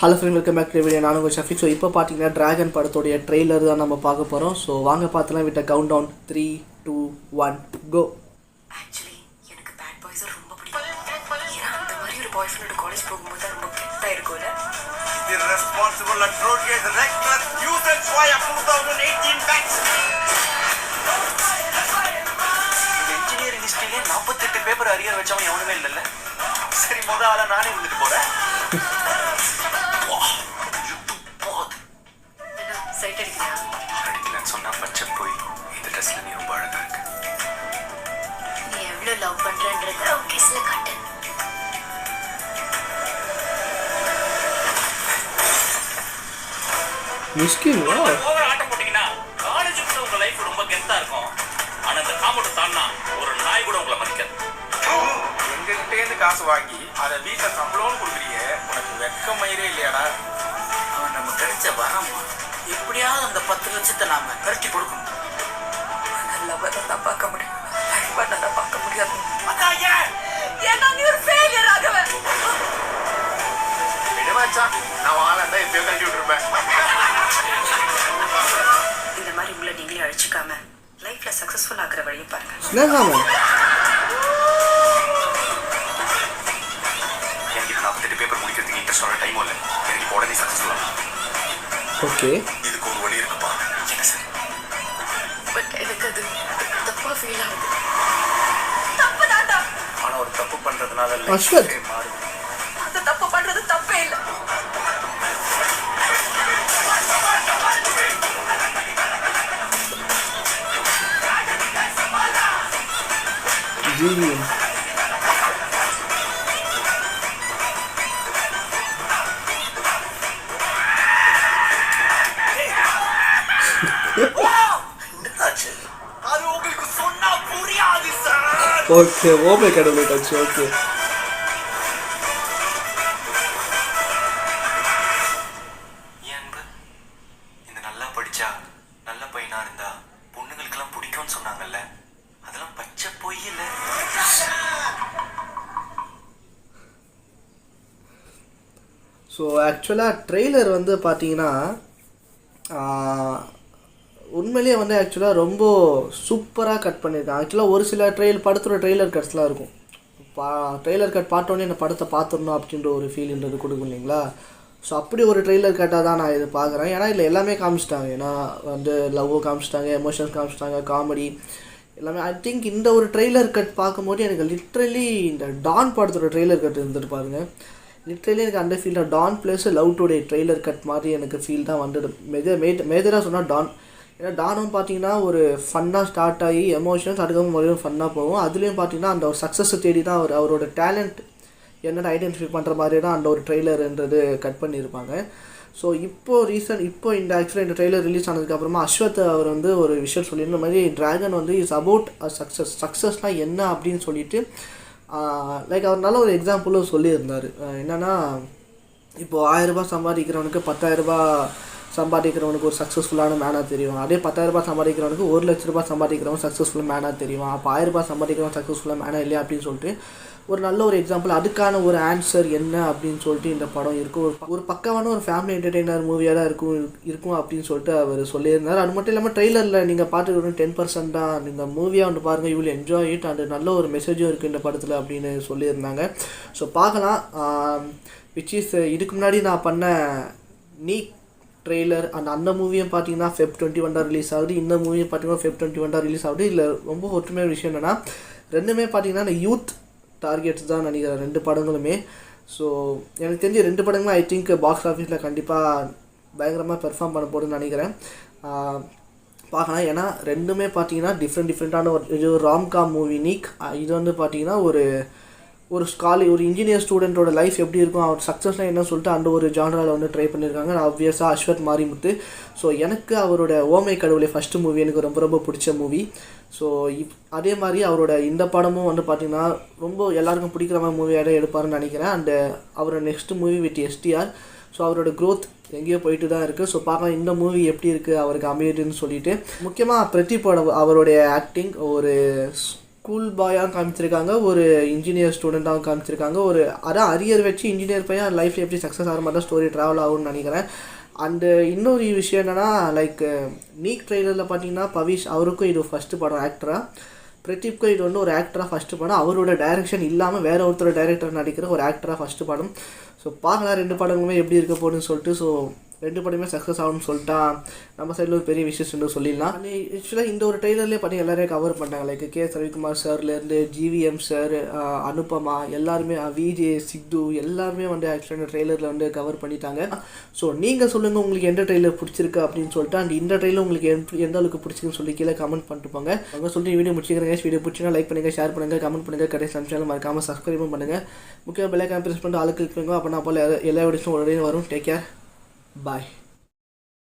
Hello friend, welcome back to video. நானும் Shafi. So இப்போ பார்த்தீங்கன்னா டிராகன் படத்தோடைய ட்ரெய்லர் தான் நம்ம பார்க்க போகிறோம். ஸோ வாங்க பார்த்துலாம். விட்ட கவுண்ட் டவுன் 3, 2, 1 கோ. ஆக்சுவலி எனக்கு பேட் பாய்ஸ் ரொம்ப பிடிக்கும். ஏன்னா அந்த மாதிரி ஒரு பாய் ஃப்ரெண்டோட காலேஜ் போகும்போது ரொம்ப கெத்தாக இருக்கும்ல. Irresponsible atrocious reckless usage via 2018 batch. Engineering ஹிஸ்டரியிலே 48 பேப்பர் அரியர் வச்சவன் எவனுமே இல்லைல்ல. சரி, ஆளா நானே வந்துட்டு போறேன். சைட் அடிக்கிறியா? அடிக்கலன்னு சொன்னா பச்சை போய் இந்த ட்ரெஸ்ல நீ ரொம்ப அழகா இருக்கு. நீ எவ்வளோ லவ் பண்றன்றத கிஸ்ல காட்டு. மிஸ்கின் ஓவர் ஆட்டம் போட்டீங்கன்னா காலேஜுக்குள்ள உங்க லைஃப் ரொம்ப கெத்தா இருக்கும். ஆனா இந்த காம்பவுண்ட் தாண்டா ஒரு நாய் கூட உங்களை மதிக்காது. எங்ககிட்ட இருந்து காசு வாங்கி அதை வீட்டை சம்பளம்னு கொடுக்குறீங்க. உனக்கு வெக்க மயிரே இல்லையாடா? அவன் நம்ம கிடைச்ச வரமா எப்படியாவது அந்த 10 லட்சத்தை நாம கருட்டி கொடுக்கணும். லவ்வை தான் பார்க்க முடியும், லைஃப்பை நல்லா பார்க்க முடியாது. ஏன்னா நீ ஒரு ஃபெயிலியர் ஆகவே. விடவாச்சா, நான் வாழாண்டா எப்பயோ கட்டி விட்டுருப்பேன். இந்த மாதிரி உங்களை நீங்களே அழிச்சுக்காம லைஃப்ல சக்சஸ்ஃபுல் ஆகிற வழியை பாருங்க. எனக்கு 48 பேப்பர் முடிக்கிறதுக்கு இன்ட்ரெஸ்ட் டைமும் இல்லை. எனக்கு இப்போ உடனே சக்சஸ்ஃபுல் ஆகும். ஓகே, இதுக்கு ஒரு வழி இருக்குப்பா. என்ன சார்? பட் எனக்கு அது தப்பா ஃபீல் ஆகுது. தப்பு தாண்டா. ஆனா ஒரு தப்பு பண்றதுனால அஸ்வத் மாறும். அந்த தப்பு பண்றது தப்பே இல்லை. ஜிவிஎம் அது உங்களுக்கு சொன்னா புரியாது சார். ஓகே, ஓமே கடவுளே டச். ஓகே, ஏன்பு இந்த நல்லா படிச்சா நல்ல பையனா இருந்தா பொண்ணுங்களுக்கெல்லாம் பிடிக்கும்னு சொன்னாங்கல்ல, அதெல்லாம் பச்சை பொய் இல்ல. ஸோ ஆக்சுவலாக ட்ரெய்லர் வந்து பார்த்தீங்கன்னா உண்மையிலேயே வந்து ஆக்சுவலாக ரொம்ப சூப்பராக கட் பண்ணியிருக்காங்க. ஆக்சுவலாக ஒரு சில படத்தோட ட்ரெய்லர் கட்ஸ்லாம் இருக்கும். ட்ரெய்லர் கட் பார்த்தோன்னே இந்த படத்தை பார்த்துடணும் அப்படின்ற ஒரு ஃபீல்ன்றது கொடுக்கும் இல்லைங்களா. ஸோ அப்படி ஒரு ட்ரெய்லர் கட்டாக தான் நான் இது பார்க்குறேன். ஏன்னா இதில் எல்லாமே காமிச்சிட்டாங்க. ஏன்னா வந்து லவ்வும் காமிச்சிட்டாங்க, எமோஷன்ஸ் காமிச்சிட்டாங்க, காமெடி எல்லாமே. ஐ திங்க் இந்த ஒரு ட்ரெய்லர் கட் பார்க்கும்போது எனக்கு லிட்ரலி இந்த டான் படத்தோட ட்ரெய்லர் கட் இருந்துட்டு பாருங்க. லிட்ரலி எனக்கு அந்த ஃபீல் தான். Don plus Love Today trailer cut மாதிரி எனக்கு ஃபீல் தான் வந்துடும். மேஜராக சொன்னால் டான். ஏன்னா டானும் பார்த்தீங்கன்னா ஒரு ஃபன்னாக ஸ்டார்ட் ஆகி எமோஷன்ஸ் அதுக்கப்புறம் மறுபடியும் ஃபன்னாக போகும். அதுலேயும் பார்த்தீங்கன்னா அந்த ஒரு சக்ஸஸை தேடி தான் அவரோட டேலண்ட் என்னென்ன ஐடென்டிஃபை பண்ணுற மாதிரி தான் அந்த ஒரு ட்ரெய்லர்ன்றது கட் பண்ணியிருப்பாங்க. ஸோ இப்போ இந்த ஆக்சுவலாக இந்த ட்ரெய்லர் ரிலீஸ் ஆனதுக்கப்புறமா அஸ்வத் அவர் வந்து ஒரு விஷயம் சொல்லியிருந்த மாதிரி டிராகன் வந்து இஸ் அபவுட் அ சக்ஸஸ்னால் என்ன அப்படின்னு சொல்லிட்டு லைக் அவர் நல்ல ஒரு எக்ஸாம்பிளும் சொல்லியிருந்தார். என்னென்னா இப்போது 1000 ரூபாய் சம்பாதிக்கிறவனுக்கு 10,000 ரூபாய் சம்பாதிக்கிறவனுக்கு ஒரு சக்ஸஸ்ஃபுல்லான மேனாக தெரியும். அதே 10,000 ரூபாய் சம்பாதிக்கிறவனுக்கு 1 லட்ச ரூபாய் சம்பாதிக்கிறவன் சக்ஸஸ்ஃபுல் மேனாக தெரியும். அப்போ 1000 ரூபாய் சம்பாதிக்கிறவன் சக்ஸஸ்ஃபுல்லாக மேனாக இல்லையா அப்படின்னு சொல்லிட்டு ஒரு நல்ல ஒரு எக்ஸாம்பிள், அதுக்கான ஒரு ஆன்சர் என்ன அப்படின்னு சொல்லிட்டு இந்த படம் இருக்கும். ஒரு பக்கமான ஒரு ஃபேமிலி என்டர்டெய்னர் மூவியாக தான் இருக்கும் அப்படின்னு சொல்லிட்டு அவர் சொல்லியிருந்தார். அது மட்டும் இல்லாமல் ட்ரெய்லரில் நீங்கள் பார்த்துக்கிட்டு 10% தான் இந்த மூவியாக வந்து பாருங்கள், you will enjoy it, and நல்ல ஒரு மெசேஜும் இருக்குது இந்த படத்தில் அப்படின்னு சொல்லியிருந்தாங்க. ஸோ பார்க்கலாம். விச் இஸ் இதுக்கு முன்னாடி நான் பண்ண நீக் ட்ரெய்லர் அந்த மூவியும் பார்த்தீங்கன்னா Feb 21 தான் ரிலீஸ் ஆகுது. இந்த மூவியும் பார்த்தீங்கன்னா Feb 21 தான் ரிலீஸ் ஆகுது. இதில் ரொம்ப ஒற்றுமையான விஷயம் என்னென்னா ரெண்டுமே பார்த்தீங்கன்னா இந்த யூத் டார்கெட்ஸ் தான் நினைக்கிறேன் 2 படங்களுமே. ஸோ எனக்கு தெரிஞ்ச 2 படங்களும் ஐ திங்க் பாக்ஸ் ஆஃபீஸில் கண்டிப்பாக பயங்கரமாக பெர்ஃபார்ம் பண்ண போடுன்னு நினைக்கிறேன். பார்க்கலாம். ஏன்னா ரெண்டுமே பார்த்தீங்கன்னா டிஃப்ரெண்ட்டான ஒரு ராம்காம் மூவி நீக். இது வந்து பார்த்தீங்கன்னா ஒரு இன்ஜினியர் ஸ்டூடெண்ட்டோட லைஃப் எப்படி இருக்கும், அவர் சக்ஸஸ்னால் என்ன சொல்லிட்டு அந்த ஒரு ஜானரால் வந்து ட்ரை பண்ணியிருக்காங்க. ஆப்வியஸாக அஸ்வத் மாரிமுத்து. ஸோ எனக்கு அவரோட ஓமை கடவுளை ஃபஸ்ட்டு மூவி எனக்கு ரொம்ப பிடிச்ச மூவி. ஸோ அதே மாதிரி அவரோட இந்த படமும் வந்து பார்த்திங்கன்னா ரொம்ப எல்லாருக்கும் பிடிக்கிற மாதிரி மூவியாக எடுப்பாருன்னு நினைக்கிறேன். அண்டு அவரோட next movie with STR. So அவரோட க்ரோத் எங்கேயோ போயிட்டு தான் இருக்குது. ஸோ பார்க்கலாம் இந்த மூவி எப்படி இருக்குது அவருக்கு அமையுதுன்னு சொல்லிட்டு. முக்கியமாக பிரதீப்போட அவருடைய ஆக்டிங் ஒரு ஸ்கூல் பாயாக காமிச்சிருக்காங்க, ஒரு இன்ஜினியர் ஸ்டூடெண்ட்டாகவும் காமிச்சிருக்காங்க. ஒரு அதான் அரியர் வச்சு இன்ஜினியர் பையன் லைஃப்பில் எப்படி சக்ஸஸ் ஆகிற மாதிரி தான் ஸ்டோரி ட்ராவல் ஆகும்னு நினைக்கிறேன். அண்டு இன்னொரு விஷயம் என்னென்னா லைக் நீக் ட்ரெய்லரில் பார்த்தீங்கன்னா பவிஷ் அவருக்கும் இது ஃபஸ்ட்டு படம் ஆக்டராக, பிரதீப்க்கும் இது வந்து ஒரு ஆக்டராக ஃபஸ்ட்டு படம். அவரோட டைரக்ஷன் இல்லாமல் வேறு ஒருத்தர் டைரக்டர் நடிக்கிற ஒரு ஆக்டராக ஃபஸ்ட்டு படம். ஸோ பார்க்கலாம் 2 படங்களுமே எப்படி இருக்க போகுதுன்னு சொல்லிட்டு. ஸோ 2 படமே சக்ஸஸ் ஆகும்னு சொல்லிட்டா நம்ம சைடில் ஒரு பெரிய விஷயம் சொல்லிடலாம். ஆக்சுவலாக இந்த ஒரு ட்ரெய்லர்லேயே பண்ணி எல்லாரையும் கவர் பண்ணாங்க. லைக் கே.எஸ். ரவிக்குமார் சார்லேருந்து ஜிவிஎம் சார், அனுபமா, எல்லாருமே விஜே, சித்து எல்லாருமே வந்து ஆக்சுவலாக இந்த ட்ரெய்லரில் வந்து கவர் பண்ணிட்டாங்க. ஸோ நீங்கள் சொல்லுங்கள் உங்களுக்கு எந்த ட்ரெய்லர் பிடிச்சிருக்கு அப்படின்னு சொல்லிட்டு. அண்ட் இந்த ட்ரெய்லர் உங்களுக்கு எந்த அளவுக்கு பிடிச்சிருக்குன்னு சொல்லி கீழே கமெண்ட் பண்ணிட்டு போங்க. அவங்க சொல்லிட்டு வீடியோ முடிச்சுக்கிறேங்க. வீடியோ பிடிச்சிங்கன்னா லைக் பண்ணுங்கள், ஷேர் பண்ணுங்கள், கமெண்ட் பண்ணுங்கள், கடைசி சேனல் மறக்காமல் சப்ஸ்கிரைபும் பண்ணுங்கள். முக்கியமாக பெல் ஐகான் ப்ரெஸ் பண்ணிட்டு ஆளு கிளிக் பண்ணுங்க. அப்போ நான் போல் எல்லா வீடியோஸும் உடனே வரும். டேக் கேர், பாய்.